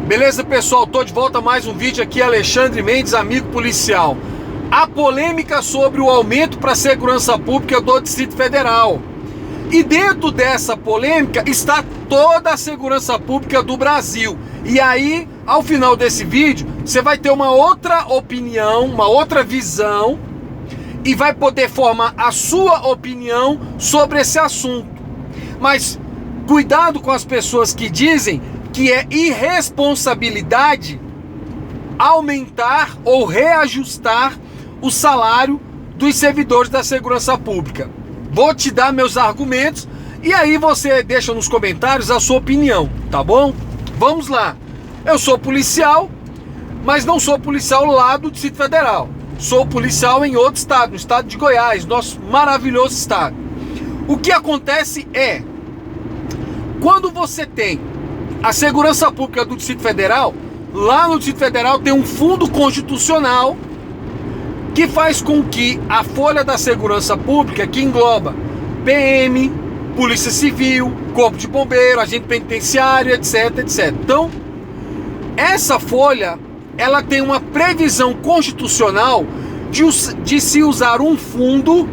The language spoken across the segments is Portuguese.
Beleza, pessoal? Tô de volta a mais um vídeo aqui, Alexandre Mendes, amigo policial. A polêmica sobre o aumento para a segurança pública do Distrito Federal. E dentro dessa polêmica está toda a segurança pública do Brasil. E aí, ao final desse vídeo, você vai ter uma outra opinião, uma outra visão e vai poder formar a sua opinião sobre esse assunto. Mas cuidado com as pessoas que dizem que é irresponsabilidade aumentar ou reajustar o salário dos servidores da segurança pública. Vou te dar meus argumentos e aí você deixa nos comentários a sua opinião, tá bom? Vamos lá. Eu sou policial, mas não sou policial lá do Distrito Federal. Sou policial em outro estado, no estado de Goiás, nosso maravilhoso estado. O que acontece é, quando você tem a segurança pública do Distrito Federal, lá no Distrito Federal tem um fundo constitucional que faz com que a folha da segurança pública, que engloba PM, Polícia Civil, Corpo de Bombeiro, agente penitenciário, etc, etc. Então, essa folha, ela tem uma previsão constitucional de se usar um fundo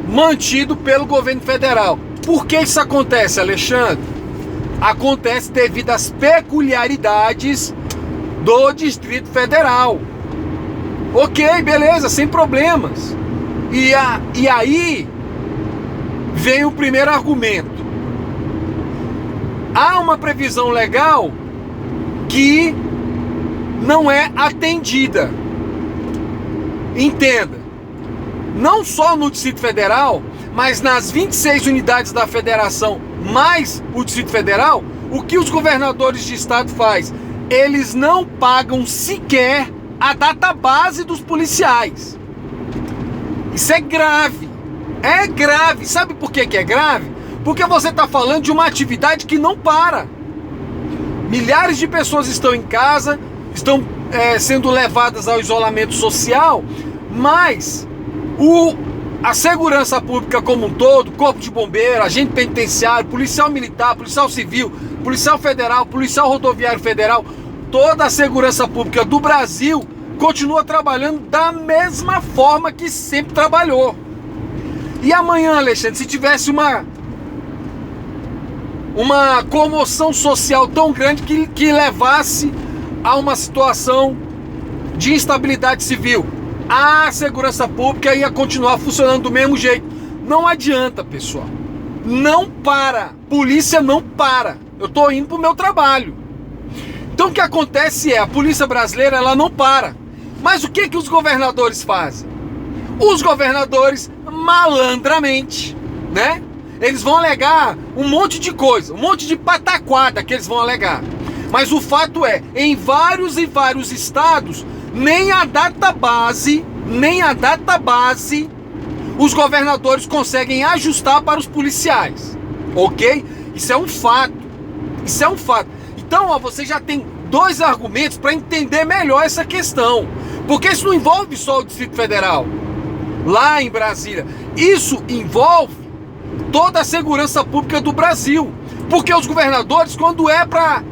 mantido pelo governo federal. Por que isso acontece, Alexandre? Acontece devido às peculiaridades do Distrito Federal. Ok, beleza, sem problemas. E aí vem o primeiro argumento. Há uma previsão legal que não é atendida. Entenda, não só no Distrito Federal, mas nas 26 unidades da federação, mais o Distrito Federal, o que os governadores de estado fazem? Eles não pagam sequer a database dos policiais. Isso é grave. É grave. Sabe por que é grave? Porque você está falando de uma atividade que não para. Milhares de pessoas estão em casa, estão sendo levadas ao isolamento social, mas a segurança pública como um todo, Corpo de Bombeiro, agente penitenciário, policial militar, policial civil, policial federal, policial rodoviário federal, toda a segurança pública do Brasil continua trabalhando da mesma forma que sempre trabalhou. E amanhã, Alexandre, se tivesse uma comoção social tão grande que levasse a uma situação de instabilidade civil, a segurança pública ia continuar funcionando do mesmo jeito. Não adianta, pessoal. Não para. Polícia não para. Eu tô indo pro meu trabalho. Então o que acontece é, a polícia brasileira, ela não para. Mas o que os governadores fazem? Os governadores, malandramente, né? Eles vão alegar um monte de coisa, um monte de pataquada que eles vão alegar. Mas o fato é, em vários e vários estados, nem a database, os governadores conseguem ajustar para os policiais, ok? Isso é um fato, Então, ó, você já tem dois argumentos para entender melhor essa questão, porque isso não envolve só o Distrito Federal, lá em Brasília, isso envolve toda a segurança pública do Brasil, porque os governadores, quando é para...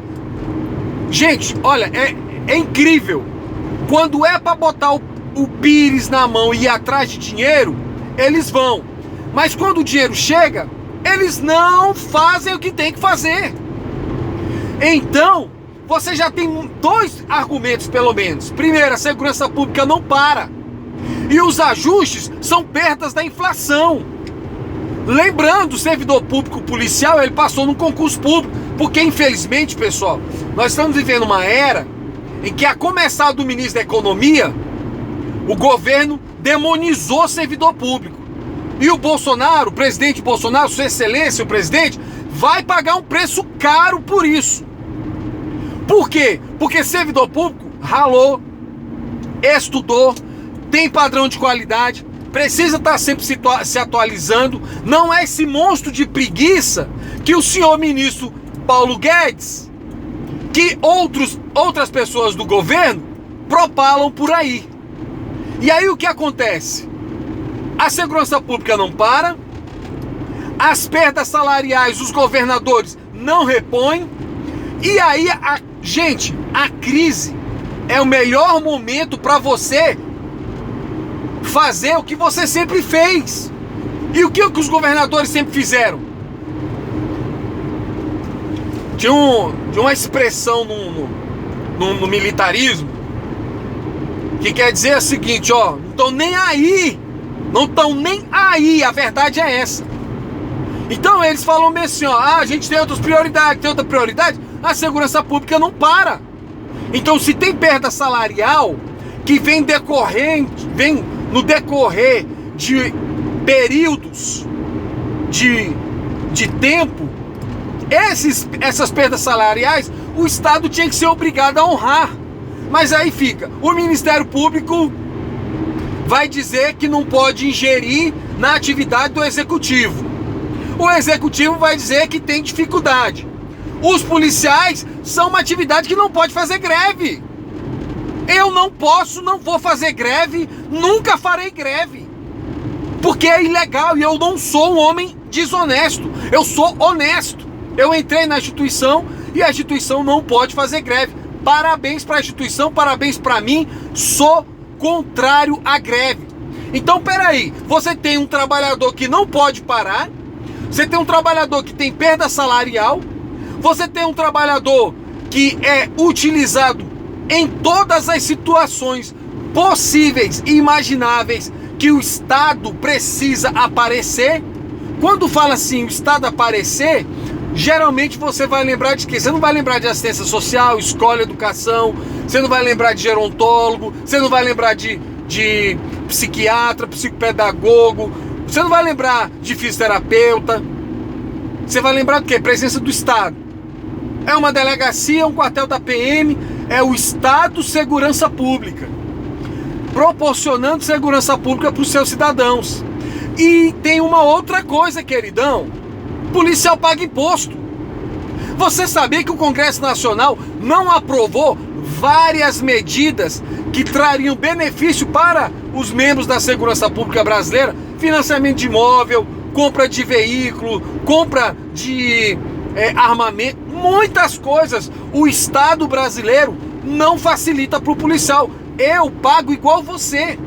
Gente, olha, é incrível. Quando é para botar o pires na mão e ir atrás de dinheiro, eles vão. Mas quando o dinheiro chega, eles não fazem o que tem que fazer. Então, você já tem dois argumentos, pelo menos. Primeiro, a segurança pública não para. E os ajustes são perdas da inflação. Lembrando, o servidor público policial, ele passou num concurso público. Porque, infelizmente, pessoal, nós estamos vivendo uma era em que, a começar do ministro da Economia, o governo demonizou o servidor público. E o Bolsonaro, o presidente Bolsonaro, sua excelência, o presidente, vai pagar um preço caro por isso. Por quê? Porque servidor público ralou, estudou, tem padrão de qualidade, precisa estar sempre se atualizando. Não é esse monstro de preguiça que o senhor ministro Paulo Guedes, que outras pessoas do governo propalam por aí. E aí o que acontece? A segurança pública não para, as perdas salariais os governadores não repõem, e aí Gente, a crise é o melhor momento para você fazer o que você sempre fez. E o que os governadores sempre fizeram? Tinha uma expressão no militarismo que quer dizer o seguinte, ó, não estão nem aí, a verdade é essa. Então eles falam bem assim, ó, a gente tem outras prioridades, a segurança pública não para. Então se tem perda salarial que vem no decorrer de períodos de tempo, essas perdas salariais o Estado tinha que ser obrigado a honrar. Mas aí fica, o Ministério Público vai dizer que não pode ingerir na atividade do Executivo. O Executivo vai dizer que tem dificuldade. Os policiais são uma atividade que não pode fazer greve. Eu não vou fazer greve, nunca farei greve. Porque é ilegal e eu não sou um homem desonesto. Eu sou honesto. Eu entrei na instituição e a instituição não pode fazer greve. Parabéns para a instituição, parabéns para mim. Sou contrário à greve. Então, peraí, você tem um trabalhador que não pode parar, você tem um trabalhador que tem perda salarial, você tem um trabalhador que é utilizado em todas as situações possíveis e imagináveis que o Estado precisa aparecer. Quando fala assim, o Estado aparecer, geralmente você vai lembrar de quê? Você não vai lembrar de assistência social, escola, educação, você não vai lembrar de gerontólogo, você não vai lembrar de psiquiatra, psicopedagogo, você não vai lembrar de fisioterapeuta, você vai lembrar do quê? Presença do Estado. É uma delegacia, um quartel da PM, é o Estado Segurança Pública, proporcionando segurança pública para os seus cidadãos. E tem uma outra coisa, queridão, policial paga imposto. Você sabia que o Congresso Nacional não aprovou várias medidas que trariam benefício para os membros da segurança pública brasileira? Financiamento de imóvel, compra de veículo, compra de armamento, muitas coisas. O Estado brasileiro não facilita para o policial. Eu pago igual você.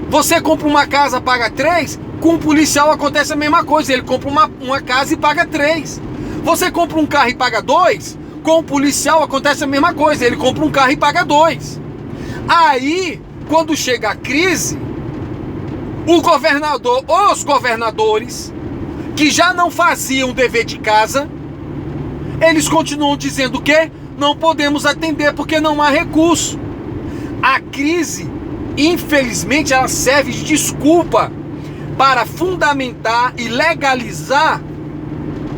Você compra uma casa, paga 3, com o policial acontece a mesma coisa. Ele compra uma casa e paga 3. Você compra um carro e paga 2, com o policial acontece a mesma coisa. Ele compra um carro e paga 2. Aí, quando chega a crise, os governadores, que já não faziam o dever de casa, eles continuam dizendo o quê? Não podemos atender porque não há recurso. A crise, infelizmente, ela serve de desculpa para fundamentar e legalizar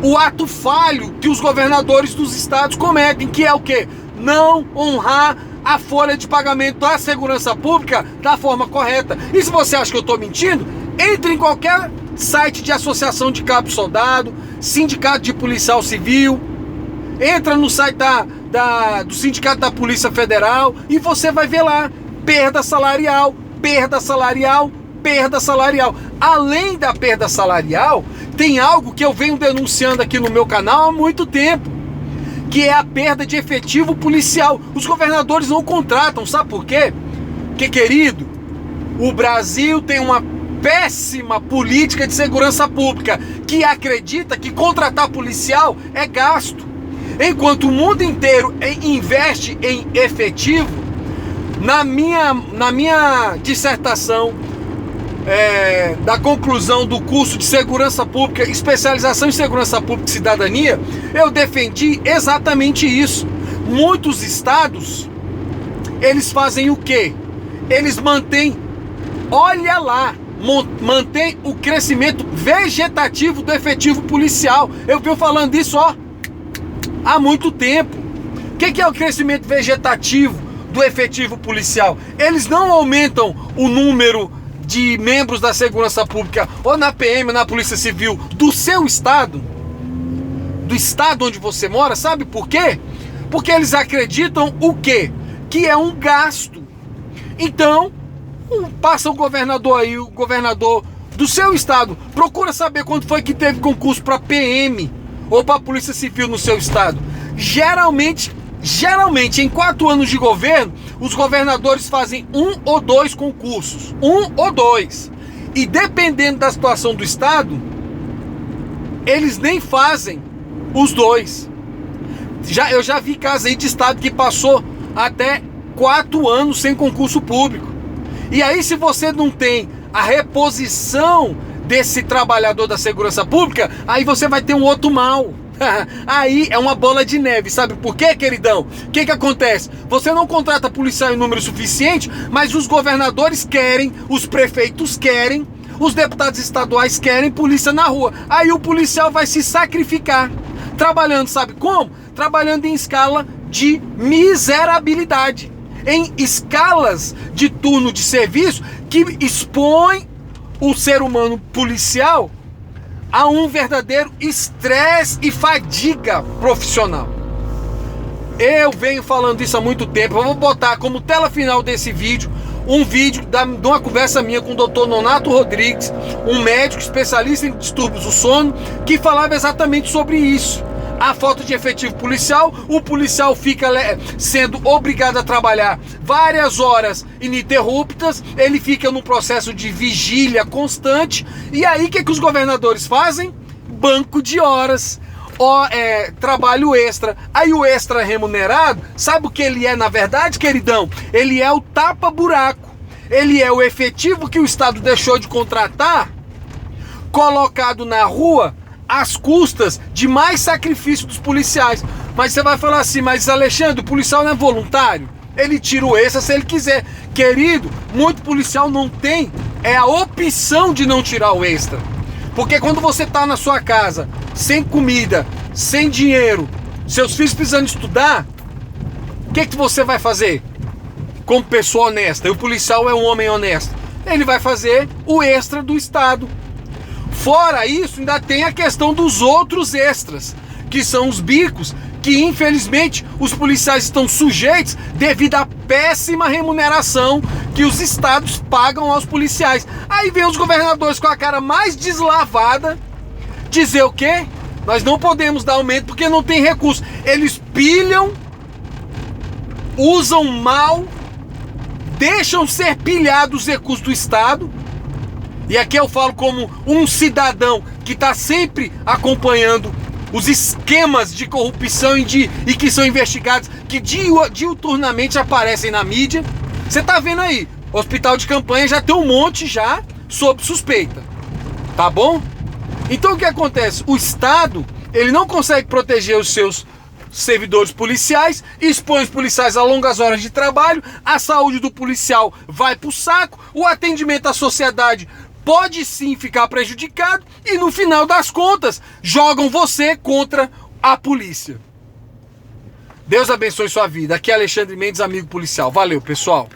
o ato falho que os governadores dos estados cometem, que é o quê? Não honrar a folha de pagamento da segurança pública da forma correta. E se você acha que eu estou mentindo, entre em qualquer site de associação de cabo soldado, sindicato de policial civil, entra no site do sindicato da Polícia Federal e você vai ver lá, perda salarial, perda salarial, perda salarial. Além da perda salarial, tem algo que eu venho denunciando aqui no meu canal há muito tempo, que é a perda de efetivo policial. Os governadores não contratam, sabe por quê? Porque, querido, o Brasil tem uma péssima política de segurança pública, que acredita que contratar policial é gasto. Enquanto o mundo inteiro investe em efetivo, na minha dissertação da conclusão do curso de segurança pública, especialização em segurança pública e cidadania, eu defendi exatamente isso. Muitos estados, eles fazem o quê? Eles mantêm, olha lá, mantém o crescimento vegetativo do efetivo policial. Eu venho falando isso há muito tempo. O que é o crescimento vegetativo do efetivo policial? Eles não aumentam o número de membros da segurança pública ou na PM, na Polícia Civil do seu estado, do estado onde você mora. Sabe por quê? Porque eles acreditam o quê? Que é um gasto. Então, passa o governador aí, o governador do seu estado, procura saber quando foi que teve concurso para PM ou para Polícia Civil no seu estado. Geralmente Geralmente, em 4 anos de governo, os governadores fazem 1 ou 2 concursos. 1 ou 2. E dependendo da situação do estado, eles nem fazem os 2. Eu já vi casos aí de estado que passou até 4 anos sem concurso público. E aí, se você não tem a reposição desse trabalhador da segurança pública, aí você vai ter um outro mal. Aí é uma bola de neve. Sabe por quê, queridão? O que acontece? Você não contrata policial em número suficiente, mas os governadores querem, os prefeitos querem, os deputados estaduais querem polícia na rua. Aí o policial vai se sacrificar. Trabalhando, sabe como? Trabalhando em escala de miserabilidade. Em escalas de turno de serviço que expõe o ser humano policial a um verdadeiro estresse e fadiga profissional. Eu venho falando isso há muito tempo. Eu vou botar como tela final desse vídeo um vídeo de uma conversa minha com o Dr. Nonato Rodrigues, um médico especialista em distúrbios do sono, que falava exatamente sobre isso. A falta de efetivo policial, o policial fica sendo obrigado a trabalhar várias horas ininterruptas, ele fica num processo de vigília constante, e aí o que os governadores fazem? Banco de horas, trabalho extra. Aí o extra remunerado, sabe o que ele é na verdade, queridão? Ele é o tapa-buraco, ele é o efetivo que o Estado deixou de contratar, colocado na rua, às custas de mais sacrifício dos policiais. Mas você vai falar assim, mas Alexandre, o policial não é voluntário? Ele tira o extra se ele quiser. Querido, muito policial não tem a opção de não tirar o extra. Porque quando você está na sua casa, sem comida, sem dinheiro, seus filhos precisando estudar, o que você vai fazer? Como pessoa honesta, e o policial é um homem honesto, ele vai fazer o extra do Estado. Fora isso, ainda tem a questão dos outros extras, que são os bicos, que infelizmente os policiais estão sujeitos devido à péssima remuneração que os estados pagam aos policiais. Aí vem os governadores com a cara mais deslavada dizer o quê? Nós não podemos dar aumento porque não tem recurso. Eles pilham, usam mal, deixam ser pilhados os recursos do Estado. E aqui eu falo como um cidadão que está sempre acompanhando os esquemas de corrupção e que são investigados, que diuturnamente aparecem na mídia. Você está vendo aí, hospital de campanha já tem um monte já sob suspeita, tá bom? Então o que acontece? O Estado, ele não consegue proteger os seus servidores policiais, expõe os policiais a longas horas de trabalho, a saúde do policial vai pro saco, o atendimento à sociedade pode sim ficar prejudicado e no final das contas jogam você contra a polícia. Deus abençoe sua vida. Aqui é Alexandre Mendes, amigo policial. Valeu, pessoal.